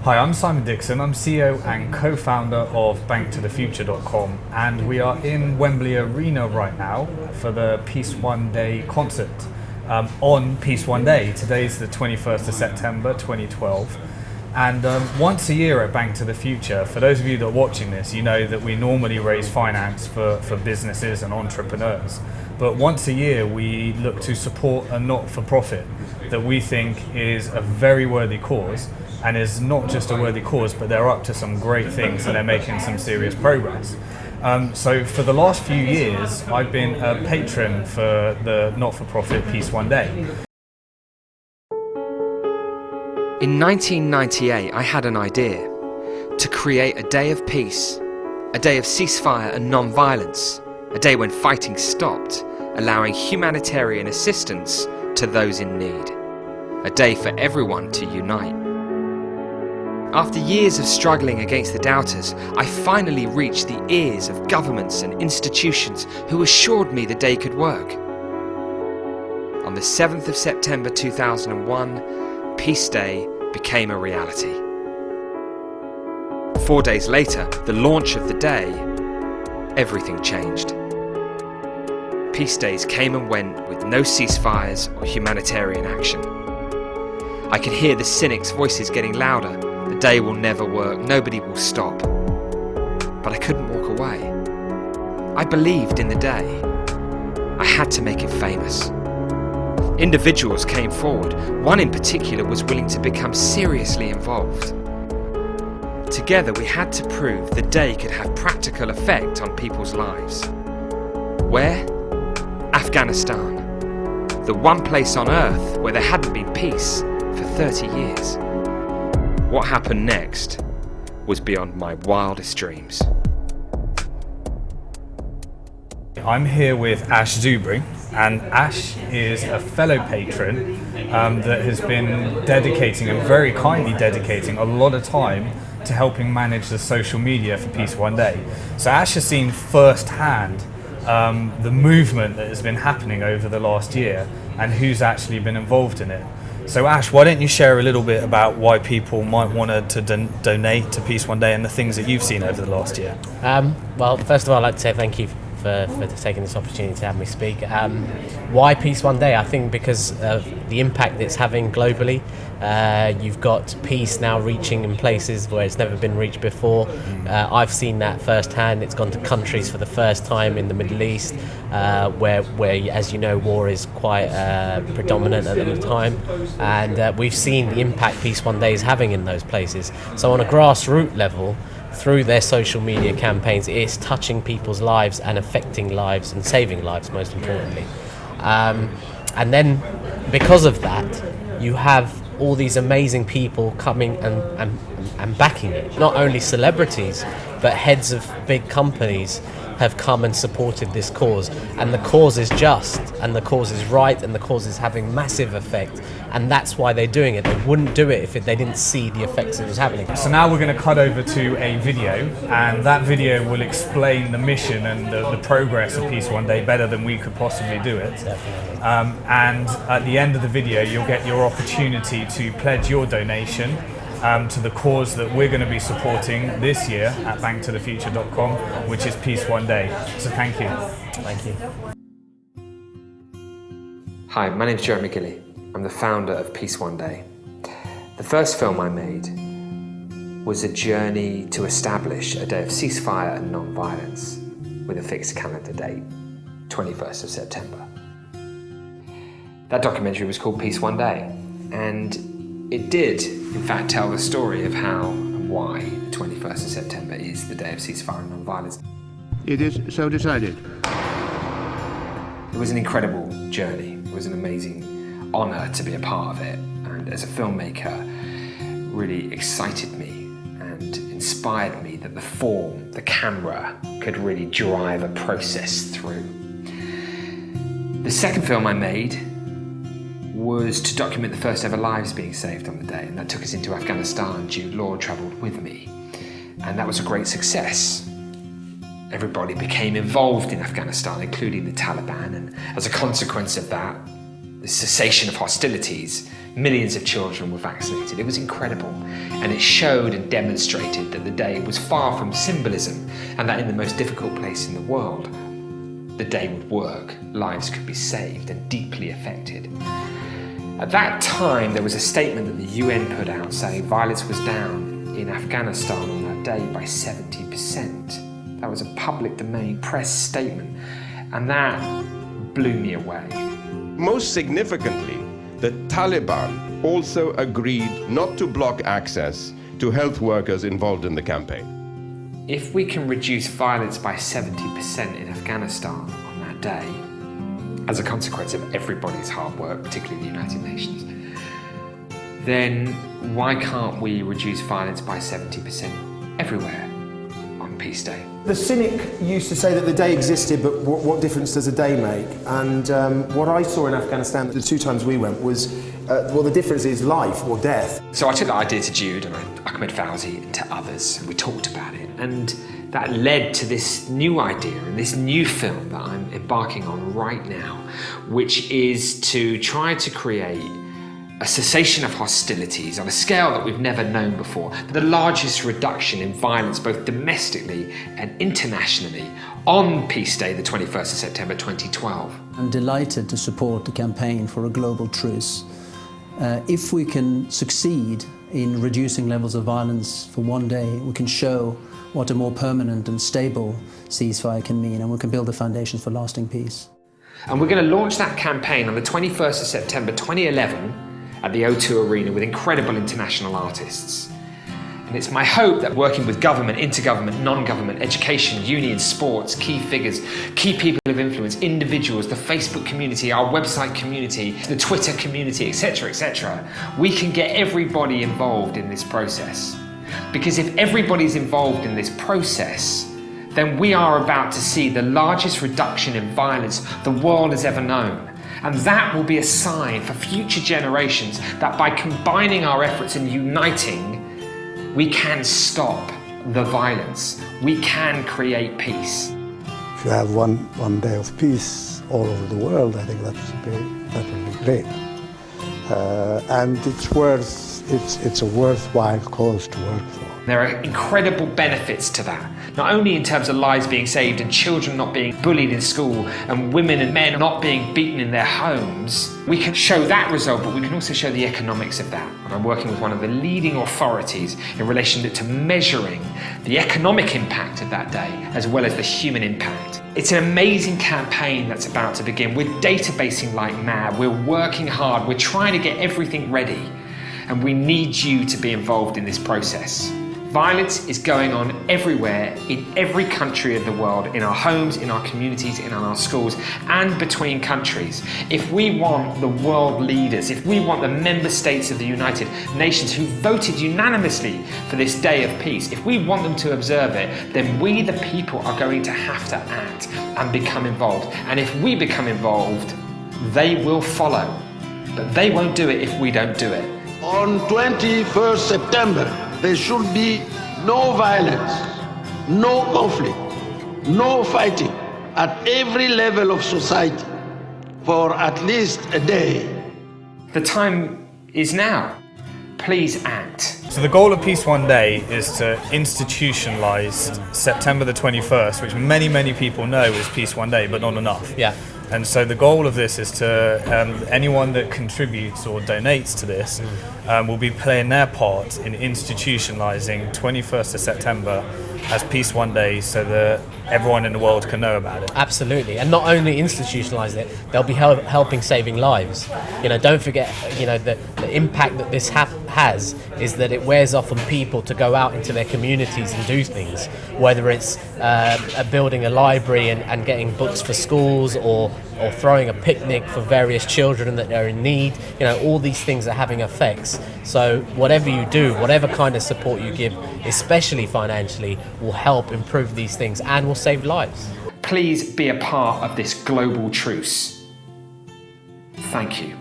Hi, I'm Simon Dixon. I'm CEO and co-founder of BnkToTheFuture.com, and we are in Wembley Arena right now for the Peace One Day concert. On Peace One Day, today's the 21st of September 2012, and once a year at Bank to the Future, for those of you that are watching this, you know that we normally raise finance for businesses and entrepreneurs. But once a year we look to support a not-for-profit that we think is a very worthy cause, and is not just a worthy cause, but they're up to some great things and they're making some serious progress. So for the last few years, I've been a patron for the not-for-profit Peace One Day. In 1998, I had an idea to create a day of peace, a day of ceasefire and non-violence, a day when fighting stopped, allowing humanitarian assistance to those in need, a day for everyone to unite. After years of struggling against the doubters, I finally reached the ears of governments and institutions who assured me the day could work. On the 7th of September 2001, Peace Day became a reality. 4 days later, the launch of the day, everything changed. Peace days came and went with no ceasefires or humanitarian action. I could hear the cynics' voices getting louder. The day will never work, nobody will stop. But I couldn't walk away. I believed in the day. I had to make it famous. Individuals came forward. One in particular was willing to become seriously involved. Together we had to prove the day could have practical effect on people's lives. Where? Afghanistan. The one place on earth where there hadn't been peace for 30 years. What happened next was beyond my wildest dreams. I'm here with Ash Zubri, and Ash is a fellow patron that has been dedicating, and very kindly dedicating, a lot of time to helping manage the social media for Peace One Day. So Ash has seen firsthand the movement that has been happening over the last year and who's actually been involved in it. So Ash, why don't you share a little bit about why people might want to donate to Peace One Day and the things that you've seen over the last year? Well, first of all, I'd like to say thank you for taking this opportunity to have me speak. Why Peace One Day? I think because of the impact it's having globally. You've got peace now reaching in places where it's never been reached before. I've seen that firsthand. It's gone to countries for the first time in the Middle East, where as you know, war is quite predominant at the time, and we've seen the impact Peace One Day is having in those places. So on a grassroots level, through their social media campaigns, it's touching people's lives and affecting lives and saving lives, most importantly. And then because of that, you have all these amazing people coming and backing it. Not only celebrities, but heads of big companies have come and supported this cause. And the cause is just, and the cause is right, and the cause is having massive effect. And that's why they're doing it. They wouldn't do it if they didn't see the effects it was happening. So now we're going to cut over to a video, and that video will explain the mission and the progress of Peace One Day better than we could possibly do it. Definitely. And at the end of the video, you'll get your opportunity to pledge your donation to the cause that we're going to be supporting this year at BnkToTheFuture.com, which is Peace One Day. So thank you. Thank you. Hi, my name's Jeremy Gilley. I'm the founder of Peace One Day. The first film I made was a journey to establish a day of ceasefire and non-violence with a fixed calendar date, 21st of September. That documentary was called Peace One Day, and it did, in fact, tell the story of how and why the 21st of September is the day of ceasefire and non-violence. It is so decided. It was an incredible journey. It was an amazing honour to be a part of it, and as a filmmaker, really excited me and inspired me that the form, the camera, could really drive a process through. The second film I made was to document the first ever lives being saved on the day, and that took us into Afghanistan. Jude Law travelled with me, and that was a great success. Everybody became involved in Afghanistan, including the Taliban, and as a consequence of that, the cessation of hostilities, millions of children were vaccinated. It was incredible, and it showed and demonstrated that the day was far from symbolism, and that in the most difficult place in the world, the day would work, lives could be saved and deeply affected. At that time, there was a statement that the UN put out saying violence was down in Afghanistan on that day by 70%. That was a public domain press statement, and that blew me away. Most significantly, the Taliban also agreed not to block access to health workers involved in the campaign. If we can reduce violence by 70% in Afghanistan on that day, as a consequence of everybody's hard work, particularly the United Nations, then why can't we reduce violence by 70% everywhere on Peace Day? The cynic used to say that the day existed, but what difference does a day make? And what I saw in Afghanistan the 2 times we went was, well, the difference is life or death. So I took that idea to Jude and Ahmed Fauzi and to others, and we talked about it. And that led to this new idea and this new film that I'm embarking on right now, which is to try to create a cessation of hostilities on a scale that we've never known before, the largest reduction in violence both domestically and internationally on Peace Day, the 21st of September 2012. I'm delighted to support the campaign for a global truce. If we can succeed in reducing levels of violence for one day, we can show what a more permanent and stable ceasefire can mean, and we can build the foundations for lasting peace. And we're going to launch that campaign on the 21st of September 2011 at the O2 Arena with incredible international artists. And it's my hope that working with government, intergovernment, non-government, education, unions, sports, key figures, key people of influence, individuals, the Facebook community, our website community, the Twitter community, etc., we can get everybody involved in this process. Because if everybody's involved in this process, then we are about to see the largest reduction in violence the world has ever known. And that will be a sign for future generations that by combining our efforts and uniting, we can stop the violence. We can create peace. If you have one day of peace all over the world, I think that would be great. And it's a worthwhile cause to work for. There are incredible benefits to that, not only in terms of lives being saved and children not being bullied in school and women and men not being beaten in their homes. We can show that result, but we can also show the economics of that. And I'm working with one of the leading authorities in relation to measuring the economic impact of that day as well as the human impact. It's an amazing campaign that's about to begin. We're databasing like mad, we're working hard, we're trying to get everything ready, and we need you to be involved in this process. Violence is going on everywhere, in every country of the world, in our homes, in our communities, in our schools, and between countries. If we want the world leaders, if we want the member states of the United Nations who voted unanimously for this day of peace, if we want them to observe it, then we, the people, are going to have to act and become involved. And if we become involved, they will follow. But they won't do it if we don't do it. On 21st September, there should be no violence, no conflict, no fighting at every level of society for at least a day. The time is now. Please act. So the goal of Peace One Day is to institutionalise September the 21st, which many people know is Peace One Day, but not enough. Yeah. And so the goal of this is to, anyone that contributes or donates to this will be playing their part in institutionalising 21st of September as Peace One Day so that everyone in the world can know about it. Absolutely, and not only institutionalise it, they'll be helping saving lives. Don't forget, the impact that this has is that it wears off on people to go out into their communities and do things, whether it's building a library and getting books for schools or throwing a picnic for various children that are in need. All these things are having effects. So whatever you do, whatever kind of support you give, especially financially, will help improve these things and will save lives. Please be a part of this global truce. Thank you.